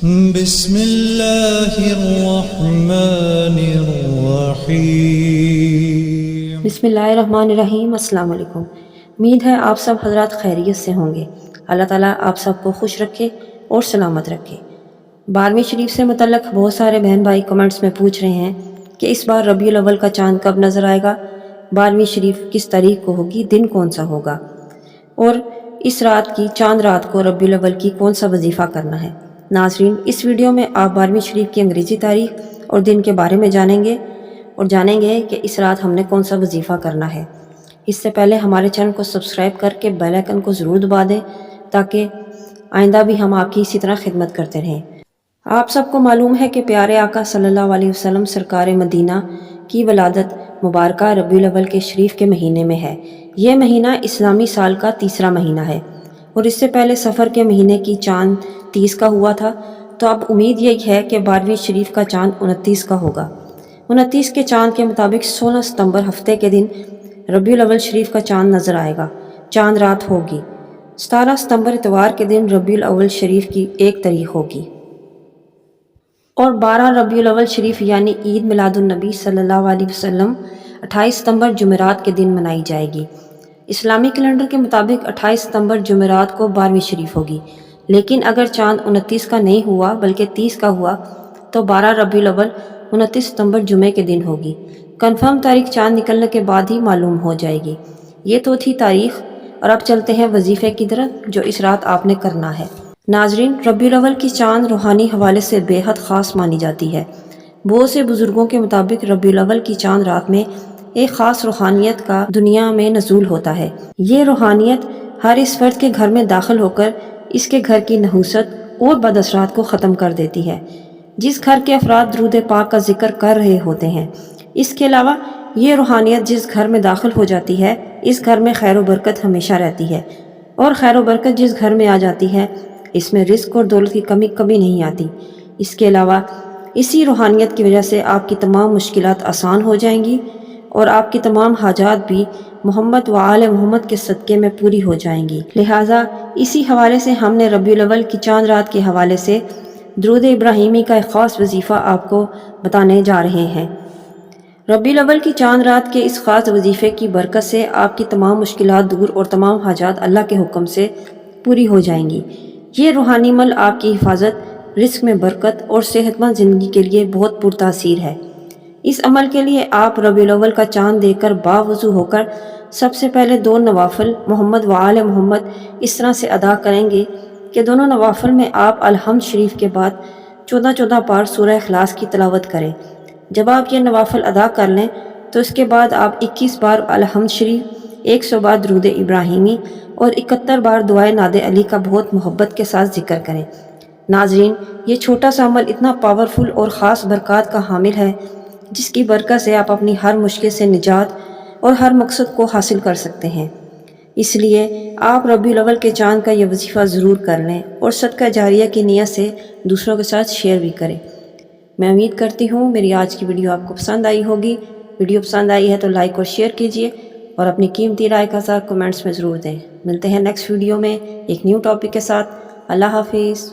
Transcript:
بسم اللہ الرحمن الرحیم۔ بسم اللہ الرحمن الرحیم۔ السلام علیکم۔ امید ہے آپ سب حضرات خیریت سے ہوں گے۔ اللہ تعالیٰ آپ سب کو خوش رکھے اور سلامت رکھے۔ 12ویں شریف سے متعلق بہت سارے بہن بھائی کمنٹس میں پوچھ رہے ہیں کہ اس بار ربیع الاول کا چاند کب نظر آئے گا، 12ویں شریف کس تاریخ کو ہوگی، دن کون سا ہوگا، اور اس رات کی چاند رات کو ربیع الاول کی کون سا وظیفہ کرنا ہے۔ ناظرین، اس ویڈیو میں آپ 12ویں شریف کی انگریزی تاریخ اور دن کے بارے میں جانیں گے کہ اس رات ہم نے کون سا وظیفہ کرنا ہے۔ اس سے پہلے ہمارے چینل کو سبسکرائب کر کے بیل آئیکن کو ضرور دبا دیں تاکہ آئندہ بھی ہم آپ کی اسی طرح خدمت کرتے رہیں۔ آپ سب کو معلوم ہے کہ پیارے آقا صلی اللہ علیہ وسلم سرکار مدینہ کی ولادت مبارکہ ربیع الاول کے شریف کے مہینے میں ہے۔ یہ مہینہ اسلامی سال کا تیسرا مہینہ ہے اور اس سے پہلے سفر کے مہینے کی چاند 30 کا ہوا تھا، تو اب امید یہی ہے کہ 12ویں شریف کا چاند 29 کا ہوگا۔ 29 کے چاند کے مطابق 16 ستمبر ہفتے کے دن ربیع الاول شریف کا چاند نظر آئے گا، چاند رات ہوگی۔ 17 ستمبر اتوار کے دن ربیع الاول شریف کی 1 تاریخ ہوگی اور 12 ربیع الاول شریف یعنی عید میلاد النبی صلی اللہ علیہ وسلم 28 ستمبر جمعرات کے دن منائی جائے گی۔ اسلامی کیلنڈر کے مطابق 28 ستمبر جمعرات کو 12ویں شریف ہوگی، لیکن اگر چاند 29 کا نہیں ہوا بلکہ 30 کا ہوا تو 12 ربیع الاول 29 ستمبر جمعے کے دن ہوگی۔ کنفرم تاریخ چاند نکلنے کے بعد ہی معلوم ہو جائے گی۔ یہ تو تھی تاریخ، اور اب چلتے ہیں وظیفے کی طرف جو اس رات آپ نے کرنا ہے۔ ناظرین، ربیع الاول کی چاند روحانی حوالے سے بے حد خاص مانی جاتی ہے۔ بہت سے بزرگوں کے مطابق ربیع الاول کی چاند رات میں ایک خاص روحانیت کا دنیا میں نزول ہوتا ہے۔ یہ روحانیت ہر اس فرد کے گھر میں داخل ہو کر اس کے گھر کی نحوست اور بد اثرات کو ختم کر دیتی ہے۔ جس گھر کے افراد درود پاک کا ذکر کر رہے ہوتے ہیں، اس کے علاوہ یہ روحانیت جس گھر میں داخل ہو جاتی ہے، اس گھر میں خیر و برکت ہمیشہ رہتی ہے، اور خیر و برکت جس گھر میں آ جاتی ہے اس میں رزق اور دولت کی کمی کبھی نہیں آتی۔ اس کے علاوہ اسی روحانیت کی وجہ سے آپ کی تمام مشکلات آسان ہو جائیں گی اور آپ کی تمام حاجات بھی محمد و آل محمد کے صدقے میں پوری ہو جائیں گی۔ لہٰذا اسی حوالے سے ہم نے ربیع الاول کی چاند رات کے حوالے سے درود ابراہیمی کا ایک خاص وظیفہ آپ کو بتانے جا رہے ہیں۔ ربیع الاول کی چاند رات کے اس خاص وظیفے کی برکت سے آپ کی تمام مشکلات دور اور تمام حاجات اللہ کے حکم سے پوری ہو جائیں گی۔ یہ روحانی عمل آپ کی حفاظت، رزق میں برکت اور صحت مند زندگی کے لیے بہت پرتاثیر ہے۔ اس عمل کے لیے آپ ربیع الاول کا چاند دیکھ کر باوضو ہو کر سب سے پہلے 2 نوافل محمد و آل محمد اس طرح سے ادا کریں گے کہ دونوں نوافل میں آپ الحمد شریف کے بعد 14 بار سورہ اخلاص کی تلاوت کریں۔ جب آپ یہ نوافل ادا کر لیں تو اس کے بعد آپ 21 بار الحمد شریف، 100 بار درود ابراہیمی اور 71 بار دعائے ناد علی کا بہت محبت کے ساتھ ذکر کریں۔ ناظرین، یہ چھوٹا سا عمل اتنا پاورفل اور خاص برکات کا حامل ہے جس کی برکت سے آپ اپنی ہر مشکل سے نجات اور ہر مقصد کو حاصل کر سکتے ہیں۔ اس لیے آپ ربیع الاول کے چاند کا یہ وظیفہ ضرور کر لیں اور صدقہ جاریہ کی نیت سے دوسروں کے ساتھ شیئر بھی کریں۔ میں امید کرتی ہوں میری آج کی ویڈیو آپ کو پسند آئی ہوگی۔ ویڈیو پسند آئی ہے تو لائک اور شیئر کیجیے اور اپنی قیمتی رائے کا اظہار کمنٹس میں ضرور دیں۔ ملتے ہیں نیکسٹ ویڈیو میں ایک نیو ٹاپک کے ساتھ۔ اللہ حافظ۔